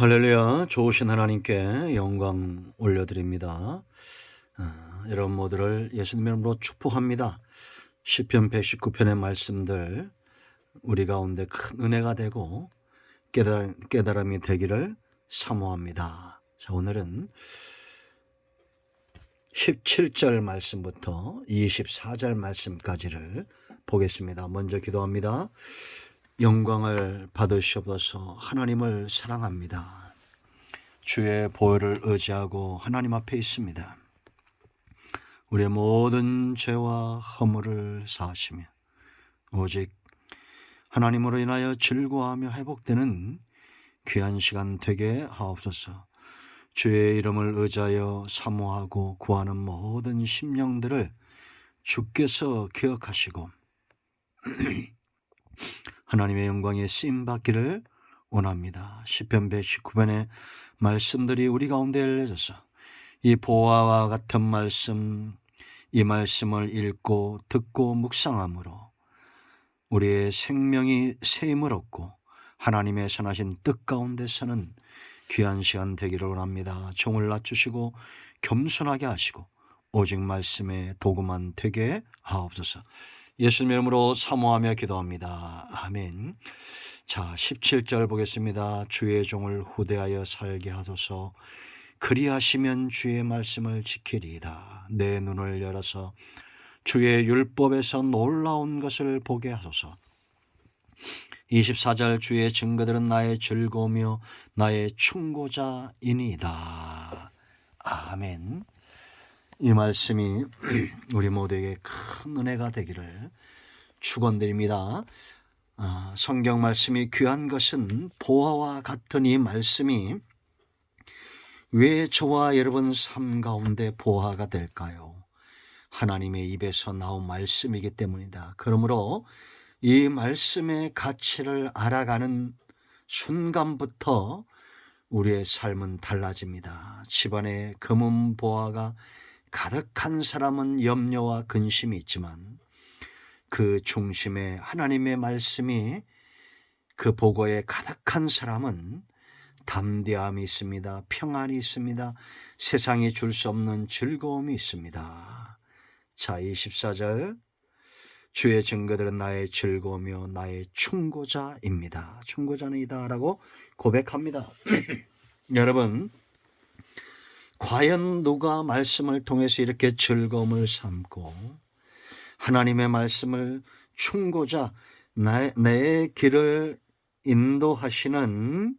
할렐루야. 좋으신 하나님께 영광 올려드립니다. 여러분 모두를 예수님 이름으로 축복합니다. 시편 119편의 말씀들 우리 가운데 큰 은혜가 되고 깨달음이 되기를 사모합니다. 자, 오늘은 17절 말씀부터 24절 말씀까지를 보겠습니다. 먼저 기도합니다. 영광을 받으시옵소서. 하나님을 사랑합니다. 주의 보혈을 의지하고 하나님 앞에 있습니다. 우리의 모든 죄와 허물을 사하시며 오직 하나님으로 인하여 즐거워하며 회복되는 귀한 시간 되게 하옵소서. 주의 이름을 의지하여 사모하고 구하는 모든 심령들을 주께서 기억하시고 하나님의 영광에 쓰임받기를 원합니다. 시편 119편의 말씀들이 우리 가운데 열려져서 이 보화와 같은 말씀, 이 말씀을 읽고 듣고 묵상함으로 우리의 생명이 새 힘을 얻고 하나님의 선하신 뜻 가운데 서는 귀한 시간 되기를 원합니다. 종을 낮추시고 겸손하게 하시고 오직 말씀의 도구만 되게 하옵소서. 예수님 이름으로 사모하며 기도합니다. 아멘. 자, 17절 보겠습니다. 주의 종을 후대하여 살게 하소서. 그리하시면 주의 말씀을 지키리이다. 내 눈을 열어서 주의 율법에서 놀라운 것을 보게 하소서. 24절 주의 증거들은 나의 즐거우며 나의 충고자이니이다. 아멘. 이 말씀이 우리 모두에게 큰 은혜가 되기를 축원드립니다. 성경 말씀이 귀한 것은 보화와 같은 이 말씀이 왜 저와 여러분 삶 가운데 보화가 될까요? 하나님의 입에서 나온 말씀이기 때문이다. 그러므로 이 말씀의 가치를 알아가는 순간부터 우리의 삶은 달라집니다. 집안에 금은 보화가 가득한 사람은 염려와 근심이 있지만 그 중심에 하나님의 말씀이 그 보고에 가득한 사람은 담대함이 있습니다. 평안이 있습니다. 세상이 줄 수 없는 즐거움이 있습니다. 자, 24절 주의 증거들은 나의 즐거우며 나의 충고자입니다. 충고자이다 라고 고백합니다. 여러분, 과연 누가 말씀을 통해서 이렇게 즐거움을 삼고 하나님의 말씀을 충고자 내 길을 인도하시는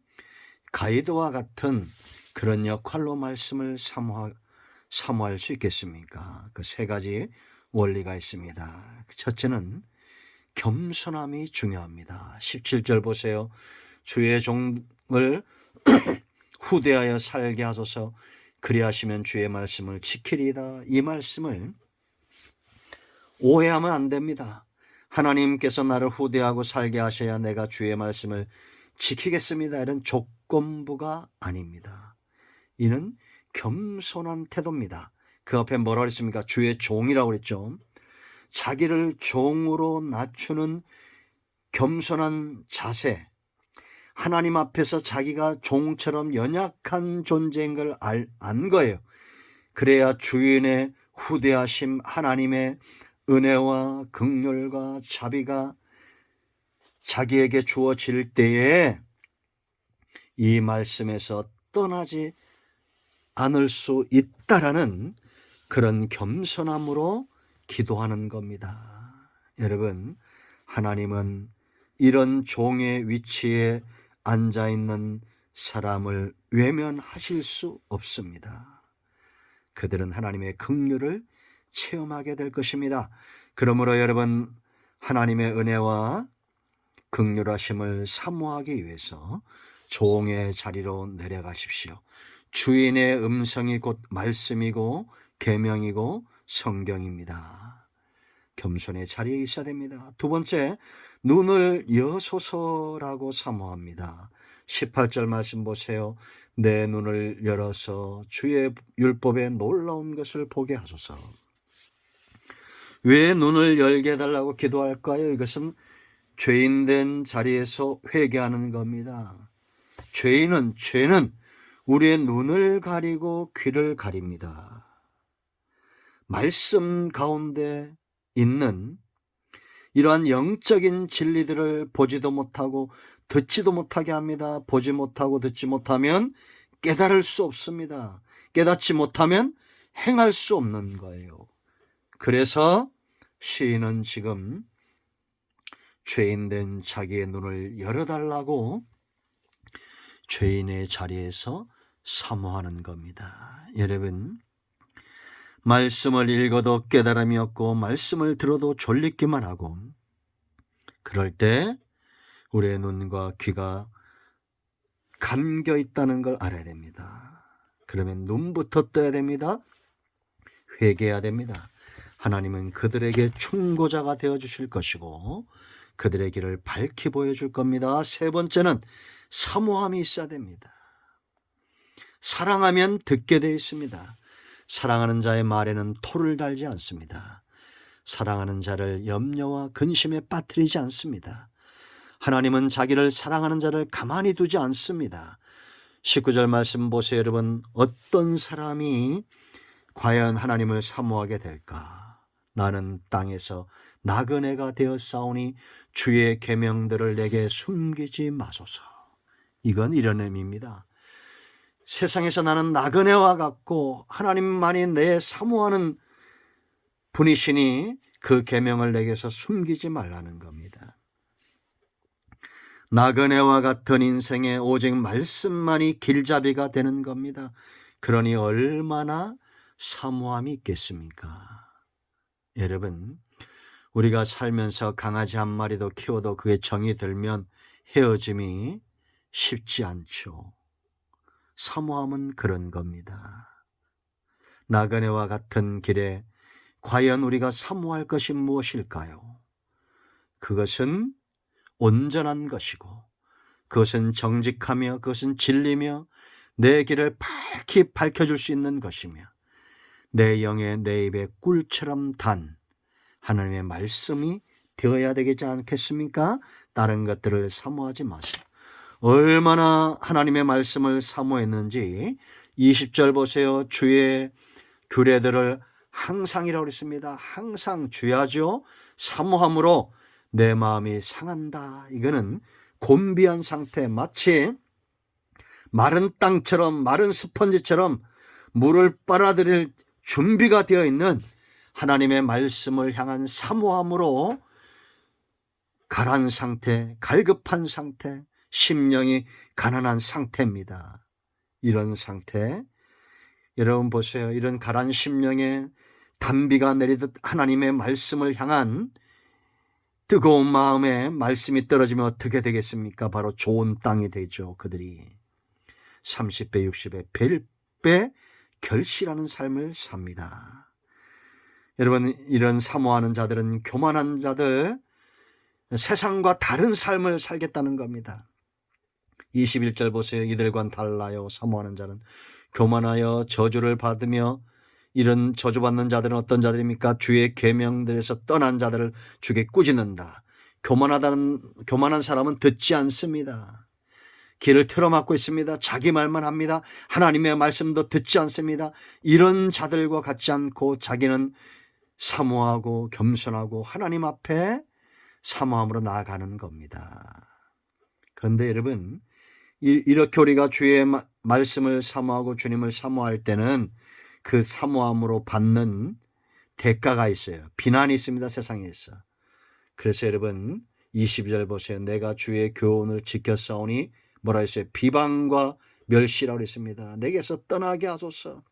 가이드와 같은 그런 역할로 말씀을 사모할 수 있겠습니까? 그 세 가지 원리가 있습니다. 첫째는 겸손함이 중요합니다. 17절 보세요. 주의 종을 후대하여 살게 하소서. 그리하시면 주의 말씀을 지키리이다. 이 말씀을 오해하면 안 됩니다. 하나님께서 나를 후대하고 살게 하셔야 내가 주의 말씀을 지키겠습니다. 이런 조건부가 아닙니다. 이는 겸손한 태도입니다. 그 앞에 뭐라고 했습니까? 주의 종이라고 그랬죠. 자기를 종으로 낮추는 겸손한 자세, 하나님 앞에서 자기가 종처럼 연약한 존재인 걸 안 거예요. 그래야 주인의 후대하심, 하나님의 은혜와 긍휼과 자비가 자기에게 주어질 때에 이 말씀에서 떠나지 않을 수 있다라는 그런 겸손함으로 기도하는 겁니다. 여러분, 하나님은 이런 종의 위치에 앉아있는 사람을 외면하실 수 없습니다. 그들은 하나님의 긍휼을 체험하게 될 것입니다. 그러므로 여러분, 하나님의 은혜와 긍휼하심을 사모하기 위해서 종의 자리로 내려가십시오. 주인의 음성이 곧 말씀이고 계명이고 성경입니다. 겸손의 자리에 있어야 됩니다. 두 번째, 눈을 여소서라고 사모합니다. 18절 말씀 보세요. 내 눈을 열어서 주의 율법에 놀라운 것을 보게 하소서. 왜 눈을 열게 해달라고 기도할까요? 이것은 죄인된 자리에서 회개하는 겁니다. 죄는 우리의 눈을 가리고 귀를 가립니다. 말씀 가운데 있는 이러한 영적인 진리들을 보지도 못하고 듣지도 못하게 합니다. 보지 못하고 듣지 못하면 깨달을 수 없습니다. 깨닫지 못하면 행할 수 없는 거예요. 그래서 시인은 지금 죄인된 자기의 눈을 열어달라고 죄인의 자리에서 사모하는 겁니다. 여러분, 말씀을 읽어도 깨달음이 없고 말씀을 들어도 졸리기만 하고, 그럴 때 우리의 눈과 귀가 감겨 있다는 걸 알아야 됩니다. 그러면 눈부터 떠야 됩니다. 회개해야 됩니다. 하나님은 그들에게 충고자가 되어주실 것이고 그들의 길을 밝히 보여줄 겁니다. 세 번째는 사모함이 있어야 됩니다. 사랑하면 듣게 되어 있습니다. 사랑하는 자의 말에는 토를 달지 않습니다. 사랑하는 자를 염려와 근심에 빠뜨리지 않습니다. 하나님은 자기를 사랑하는 자를 가만히 두지 않습니다. 19절 말씀 보세요. 여러분, 어떤 사람이 과연 하나님을 사모하게 될까? 나는 땅에서 나그네가 되었사오니 주의 계명들을 내게 숨기지 마소서. 이건 이런 의미입니다. 세상에서 나는 나그네와 같고 하나님만이 내 사모하는 분이시니 그 계명을 내게서 숨기지 말라는 겁니다. 나그네와 같은 인생에 오직 말씀만이 길잡이가 되는 겁니다. 그러니 얼마나 사모함이 있겠습니까? 여러분, 우리가 살면서 강아지 한 마리도 키워도 그게 정이 들면 헤어짐이 쉽지 않죠. 사모함은 그런 겁니다. 나그네와 같은 길에 과연 우리가 사모할 것이 무엇일까요? 그것은 온전한 것이고, 그것은 정직하며, 그것은 진리며, 내 길을 밝히 밝혀줄 수 있는 것이며, 내 영에 내 입에 꿀처럼 단 하나님의 말씀이 되어야 되지 않겠습니까? 다른 것들을 사모하지 마세요. 얼마나 하나님의 말씀을 사모했는지 20절 보세요. 주의 규례들을 항상이라고 했습니다. 항상 주야죠. 사모함으로 내 마음이 상한다. 이거는 곤비한 상태, 마치 마른 땅처럼, 마른 스펀지처럼 물을 빨아들일 준비가 되어 있는 하나님의 말씀을 향한 사모함으로 가라앉은 상태, 갈급한 상태, 심령이 가난한 상태입니다. 이런 상태, 여러분 보세요. 이런 가난한 심령에 단비가 내리듯 하나님의 말씀을 향한 뜨거운 마음에 말씀이 떨어지면 어떻게 되겠습니까? 바로 좋은 땅이 되죠. 그들이 30배, 60배, 100배 결실하는 삶을 삽니다. 여러분, 이런 사모하는 자들은 교만한 자들, 세상과 다른 삶을 살겠다는 겁니다. 21절 보세요. 이들과는 달라요. 사모하는 자는 교만하여 저주를 받으며, 이런 저주받는 자들은 어떤 자들입니까? 주의 계명들에서 떠난 자들을 주게 꾸짖는다. 교만한 사람은 듣지 않습니다. 귀를 틀어막고 있습니다. 자기 말만 합니다. 하나님의 말씀도 듣지 않습니다. 이런 자들과 같지 않고 자기는 사모하고 겸손하고 하나님 앞에 사모함으로 나아가는 겁니다. 그런데 여러분, 이렇게 우리가 주의 말씀을 사모하고 주님을 사모할 때는 그 사모함으로 받는 대가가 있어요. 비난이 있습니다. 세상에서. 그래서 여러분 22절 보세요. 내가 주의 교훈을 지켰사오니 뭐라 했어요? 비방과 멸시라고 했습니다. 내게서 떠나게 하소서.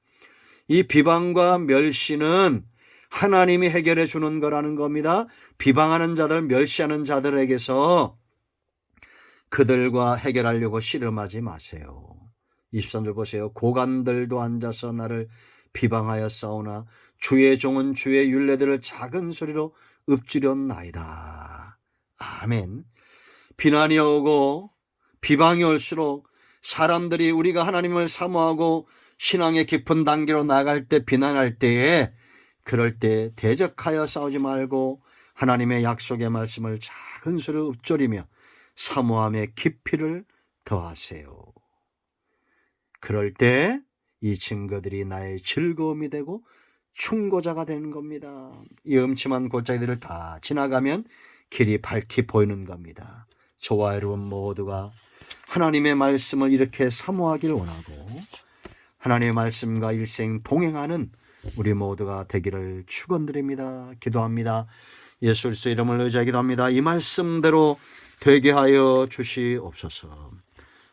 이 비방과 멸시는 하나님이 해결해 주는 거라는 겁니다. 비방하는 자들, 멸시하는 자들에게서 그들과 해결하려고 씨름하지 마세요. 23절 보세요. 고관들도 앉아서 나를 비방하여 싸우나 주의 종은 주의 율례들을 작은 소리로 읊조렸나이다. 아멘. 비난이 오고 비방이 올수록 사람들이 우리가 하나님을 사모하고 신앙의 깊은 단계로 나갈 때, 비난할 때에, 그럴 때 대적하여 싸우지 말고 하나님의 약속의 말씀을 작은 소리로 읊조리며 사모함의 깊이를 더하세요. 그럴 때 이 증거들이 나의 즐거움이 되고 충고자가 되는 겁니다. 이 음침한 골짜기들을 다 지나가면 길이 밝게 보이는 겁니다. 저와 여러분 모두가 하나님의 말씀을 이렇게 사모하기를 원하고 하나님의 말씀과 일생 동행하는 우리 모두가 되기를 축원드립니다. 기도합니다. 예수 그리스도의 이름을 의지하여 기도합니다. 이 말씀대로 되게 하여 주시옵소서.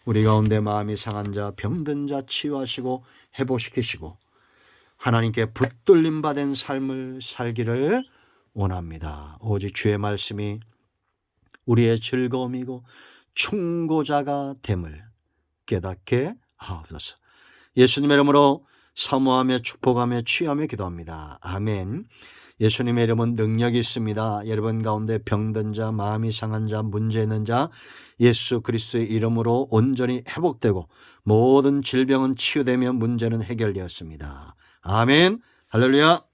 우리 가운데 마음이 상한 자, 병든 자 치유하시고 회복시키시고 하나님께 붙들림 받은 삶을 살기를 원합니다. 오직 주의 말씀이 우리의 즐거움이고 충고자가 됨을 깨닫게 하옵소서. 예수님의 이름으로 사모하며 축복하며 취하며 기도합니다. 아멘. 예수님의 이름은 능력이 있습니다. 여러분 가운데 병든 자, 마음이 상한 자, 문제 있는 자 예수 그리스도의 이름으로 온전히 회복되고 모든 질병은 치유되며 문제는 해결되었습니다. 아멘. 할렐루야.